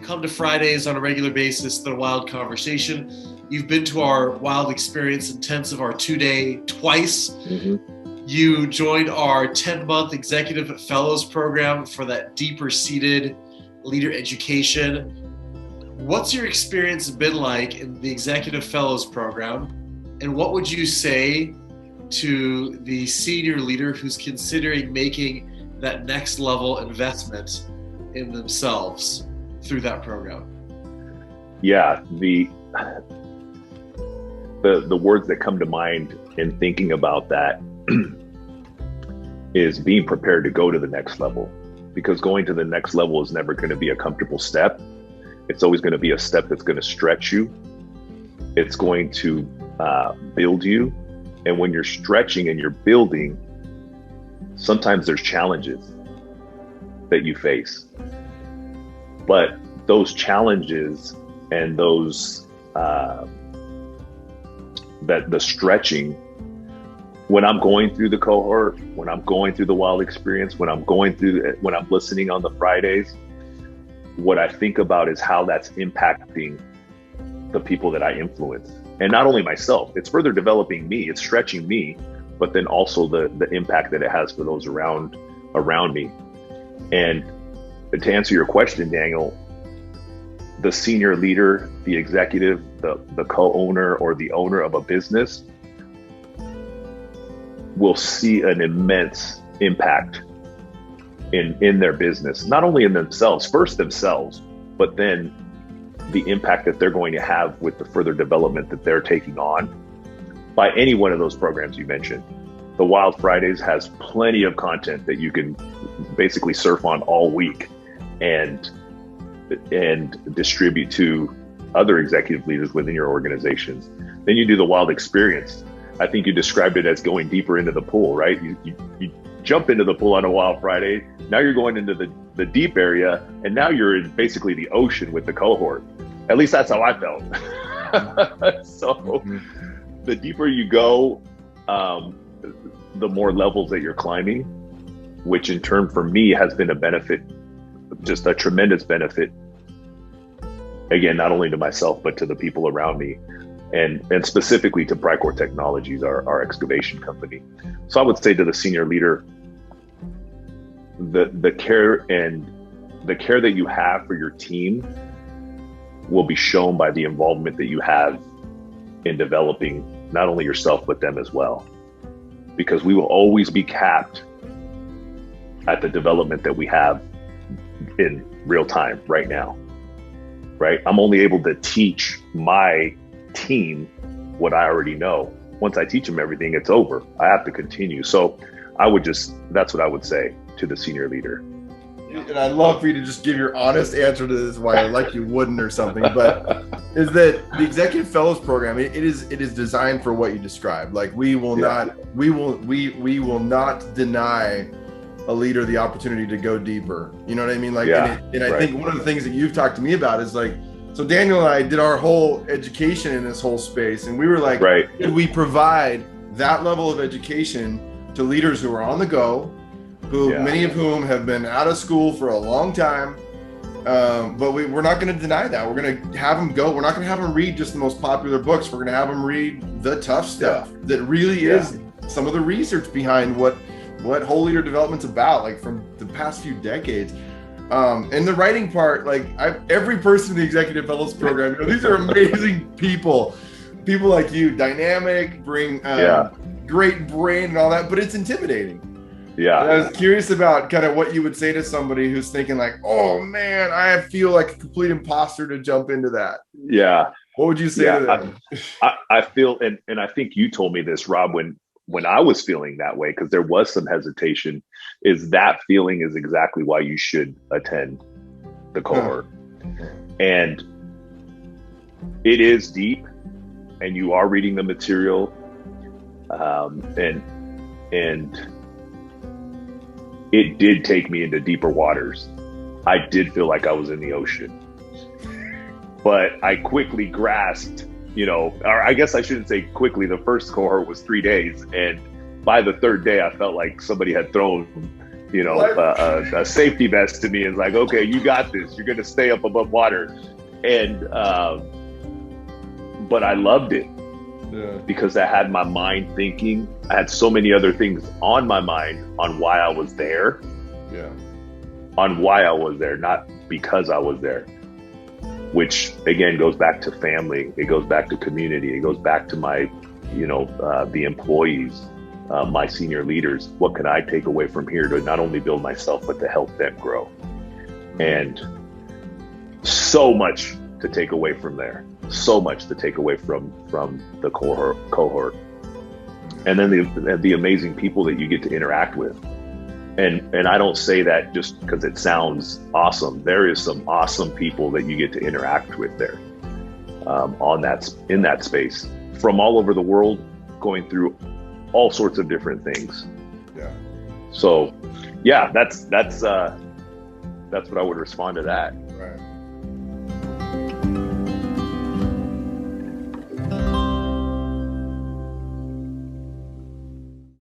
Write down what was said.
come to Fridays on a regular basis, the WiLD Conversation. You've been to our WiLD Experience Intensive, our 2-day, twice. Mm-hmm. You joined our 10-month Executive Fellows Program for that deeper seated leader education. What's your experience been like in the Executive Fellows Program? And what would you say to the senior leader who's considering making that next level investment in themselves through that program? Yeah, the words that come to mind in thinking about that is being prepared to go to the next level, because going to the next level is never going to be a comfortable step. It's always going to be a step that's going to stretch you. It's going to build you. And when you're stretching and you're building, sometimes there's challenges that you face. But those challenges and those, the stretching, when I'm going through the cohort, when I'm going through the WiLD experience, when I'm listening on the Fridays, what I think about is how that's impacting the people that I influence. And not only myself, it's further developing me, it's stretching me, but then also the impact that it has for those around me. And to answer your question, Daniel, the senior leader, the executive, the co-owner or the owner of a business will see an immense impact in their business, not only in themselves, but then the impact that they're going to have with the further development that they're taking on by any one of those programs you mentioned. The WiLD Fridays has plenty of content that you can basically surf on all week and distribute to other executive leaders within your organizations. Then you do the WiLD experience. I think you described it as going deeper into the pool, right? You jump into the pool on a WiLD Friday. Now you're going into the deep area, and now you're in basically the ocean with the cohort. At least that's how I felt. So the deeper you go, the more levels that you're climbing, which in turn for me has been a benefit, just a tremendous benefit. Again, not only to myself, but to the people around me, and specifically to Prycore Technologies, our excavation company. So I would say to the senior leader, the care that you have for your team will be shown by the involvement that you have in developing not only yourself, but them as well. Because we will always be capped at the development that we have in real time right now, right? I'm only able to teach my team what I already know. Once I teach them everything, it's over. I have to continue. So that's what I would say to the senior leader. And I'd love for you to just give your honest answer to this, why like you wouldn't or something, but is that the Executive Fellows Program, it is designed for what you described. Like we will not deny a leader the opportunity to go deeper. You know what I mean? Like, and I think one of the things that you've talked to me about is like, so Daniel and I did our whole education in this whole space, and we were like, could we provide that level of education to leaders who are on the go, many of whom have been out of school for a long time, but we're not going to deny that. We're going to have them go. We're not going to have them read just the most popular books. We're going to have them read the tough stuff that really is some of the research behind what whole leader development's about, like from the past few decades. And the writing part, like every person in the Executive Fellows Program, these are amazing people like you, dynamic, bring great brain and all that, but it's intimidating. Yeah. And I was curious about kind of what you would say to somebody who's thinking like, oh man, I feel like a complete imposter to jump into that. Yeah. What would you say to them? I feel, and I think you told me this, Rob, when I was feeling that way, because there was some hesitation, is that feeling is exactly why you should attend the cohort. And it is deep, and you are reading the material, and it did take me into deeper waters. I did feel like I was in the ocean, but I quickly grasped, or I guess I shouldn't say quickly. The first cohort was 3 days, and by the third day, I felt like somebody had thrown a safety vest to me. It's like, okay, you got this. You're going to stay up above water. And, but I loved it because I had my mind thinking. I had so many other things on my mind on why I was there. Yeah. On why I was there, not because I was there, which again goes back to family. It goes back to community. It goes back to my, the employees, my senior leaders. What can I take away from here to not only build myself, but to help them grow? And so much to take away from there. So much to take away from the cohort. And then the amazing people that you get to interact with. And I don't say that just because it sounds awesome. There is some awesome people that you get to interact with there, in that space, from all over the world, going through all sorts of different things. Yeah. So, yeah, that's what I would respond to that. Right.